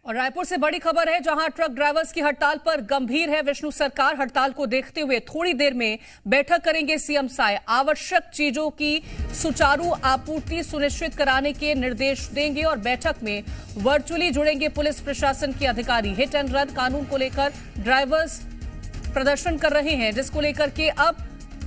और रायपुर से बड़ी खबर है, जहां ट्रक ड्राइवर्स की हड़ताल पर गंभीर है विष्णु सरकार। हड़ताल को देखते हुए थोड़ी देर में बैठक करेंगे सीएम साय। आवश्यक चीजों की सुचारू आपूर्ति सुनिश्चित कराने के निर्देश देंगे और बैठक में वर्चुअली जुड़ेंगे पुलिस प्रशासन के अधिकारी। हिट एंड रन कानून को लेकर ड्राइवर्स प्रदर्शन कर रहे हैं, जिसको लेकर के अब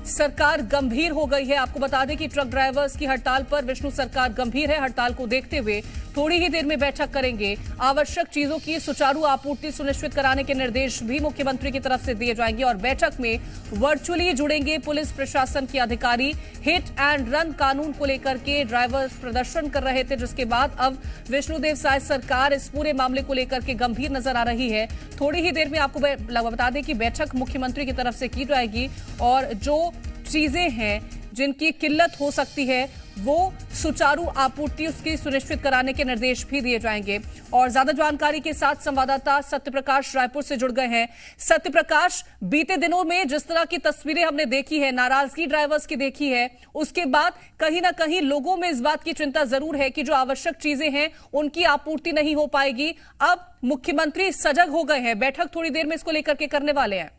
सरकार गंभीर हो गई है। आपको बता दें कि ट्रक ड्राइवर्स की हड़ताल पर विष्णु सरकार गंभीर है। हड़ताल को देखते हुए थोड़ी ही देर में बैठक करेंगे। आवश्यक चीजों की सुचारू आपूर्ति सुनिश्चित कराने के निर्देश भी मुख्यमंत्री की तरफ से दिए जाएंगे और बैठक में वर्चुअली जुड़ेंगे पुलिस प्रशासन के अधिकारी। हिट एंड रन कानून को लेकर के ड्राइवर्स प्रदर्शन कर रहे थे, जिसके बाद अब विष्णुदेव साय सरकार इस पूरे मामले को लेकर के गंभीर नजर आ रही है। थोड़ी ही देर में आपको बता दें कि बैठक मुख्यमंत्री की तरफ से की जाएगी और जो चीजें हैं जिनकी किल्लत हो सकती है वो सुचारू आपूर्ति उसकी सुनिश्चित कराने के निर्देश भी दिए जाएंगे। और ज्यादा जानकारी के साथ संवाददाता सत्यप्रकाश रायपुर से जुड़ गए हैं। सत्यप्रकाश, बीते दिनों में जिस तरह की तस्वीरें हमने देखी है, नाराजगी ड्राइवर्स की देखी है, उसके बाद कहीं ना कहीं लोगों में इस बात की चिंता जरूर है कि जो आवश्यक चीजें हैं उनकी आपूर्ति नहीं हो पाएगी। अब मुख्यमंत्री सजग हो गए हैं, बैठक थोड़ी देर में इसको लेकर के करने वाले हैं।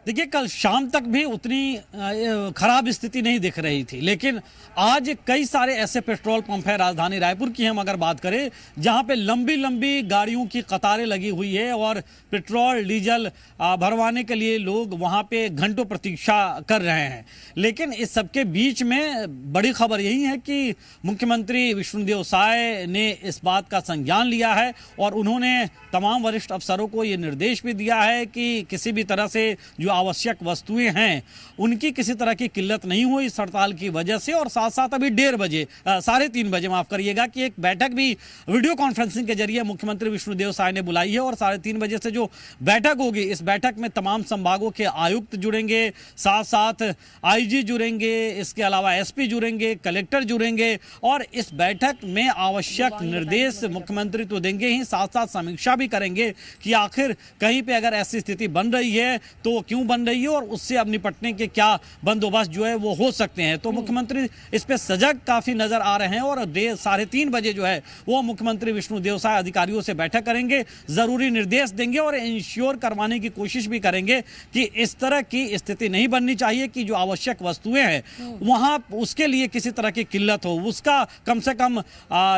देखिए, कल शाम तक भी उतनी खराब स्थिति नहीं दिख रही थी, लेकिन आज कई सारे ऐसे पेट्रोल पंप है, राजधानी रायपुर की हम अगर बात करें, जहां पे लंबी लंबी गाड़ियों की कतारें लगी हुई है और पेट्रोल डीजल भरवाने के लिए लोग वहां पे घंटों प्रतीक्षा कर रहे हैं। लेकिन इस सबके बीच में बड़ी खबर यही है कि मुख्यमंत्री विष्णुदेव साय ने इस बात का संज्ञान लिया है और उन्होंने तमाम वरिष्ठ अफसरों को ये निर्देश भी दिया है कि किसी भी तरह से जो आवश्यक वस्तुएं हैं उनकी किसी तरह की किल्लत नहीं हो इस हड़ताल की वजह से। और साथ साथ अभी 3:30 बजे माफ करिएगा कि एक बैठक भी वीडियो कॉन्फ्रेंसिंग के जरिए मुख्यमंत्री विष्णुदेव साय ने बुलाई है और 3:30 बजे से जो बैठक होगी, इस बैठक में तमाम संभागों के आयुक्त जुड़ेंगे, साथ साथ आईजी जुड़ेंगे, इसके अलावा एसपी जुड़ेंगे, कलेक्टर जुड़ेंगे और इस बैठक में आवश्यक निर्देश मुख्यमंत्री तो देंगे ही, साथ साथ समीक्षा भी करेंगे कि आखिर कहीं पर अगर ऐसी स्थिति बन रही है तो क्यों बन रही है और उससे अब निपटने के क्या बंदोबस्त जो है वो हो सकते हैं। तो मुख्यमंत्री इस पे सजग काफी नजर आ रहे हैं और 3:30 बजे जो है वो मुख्यमंत्री विष्णुदेव साय अधिकारियों से बैठक करेंगे, जरूरी निर्देश देंगे और इंश्योर करवाने की कोशिश भी करेंगे कि इस तरह की स्थिति नहीं बननी चाहिए कि जो आवश्यक वस्तुएं हैं वहां उसके लिए किसी तरह की किल्लत हो, उसका कम से कम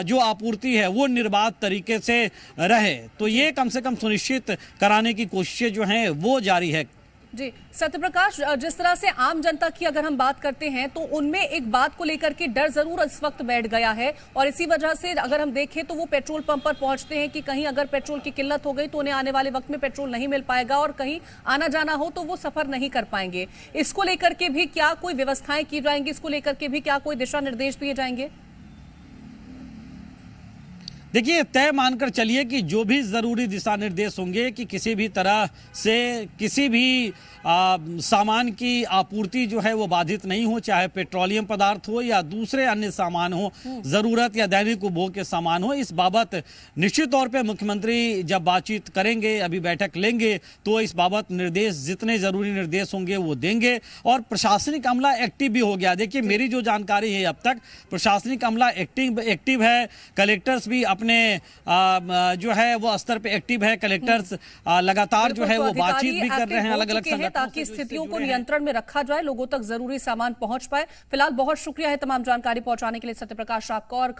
जो आपूर्ति है वो निर्बाध तरीके से रहे। तो ये कम से कम सुनिश्चित कराने की कोशिशें जो हैं वो जारी है। जी सत्यप्रकाश, जिस तरह से आम जनता की अगर हम बात करते हैं तो उनमें एक बात को लेकर के डर जरूर इस वक्त बैठ गया है और इसी वजह से अगर हम देखें तो वो पेट्रोल पंप पर पहुंचते हैं कि कहीं अगर पेट्रोल की किल्लत हो गई तो उन्हें आने वाले वक्त में पेट्रोल नहीं मिल पाएगा और कहीं आना जाना हो तो वो सफर नहीं कर पाएंगे। इसको लेकर के भी क्या कोई व्यवस्थाएं की जाएंगी, इसको लेकर के भी क्या कोई दिशा निर्देश दिए जाएंगे? देखिए, तय मानकर चलिए कि जो भी जरूरी दिशा निर्देश होंगे कि किसी भी तरह से किसी भी सामान की आपूर्ति जो है वो बाधित नहीं हो, चाहे पेट्रोलियम पदार्थ हो या दूसरे अन्य सामान हो, जरूरत या दैनिक उपभोग के सामान हो। इस बाबत निश्चित तौर पे मुख्यमंत्री जब बातचीत करेंगे, अभी बैठक लेंगे, तो इस बाबत निर्देश जितने जरूरी निर्देश होंगे वो देंगे और प्रशासनिक अमला एक्टिव भी हो गया। देखिए, मेरी जो जानकारी है अब तक प्रशासनिक अमला एक्टिव है, कलेक्टर्स भी अपने जो है वो स्तर पे एक्टिव है, कलेक्टर्स लगातार जो है वो बातचीत भी कर रहे हैं अलग अलग संगठनों ताकि स्थितियों को नियंत्रण में रखा जाए, लोगों तक जरूरी सामान पहुंच पाए। फिलहाल बहुत शुक्रिया है तमाम जानकारी पहुंचाने के लिए सत्यप्रकाश आपका। और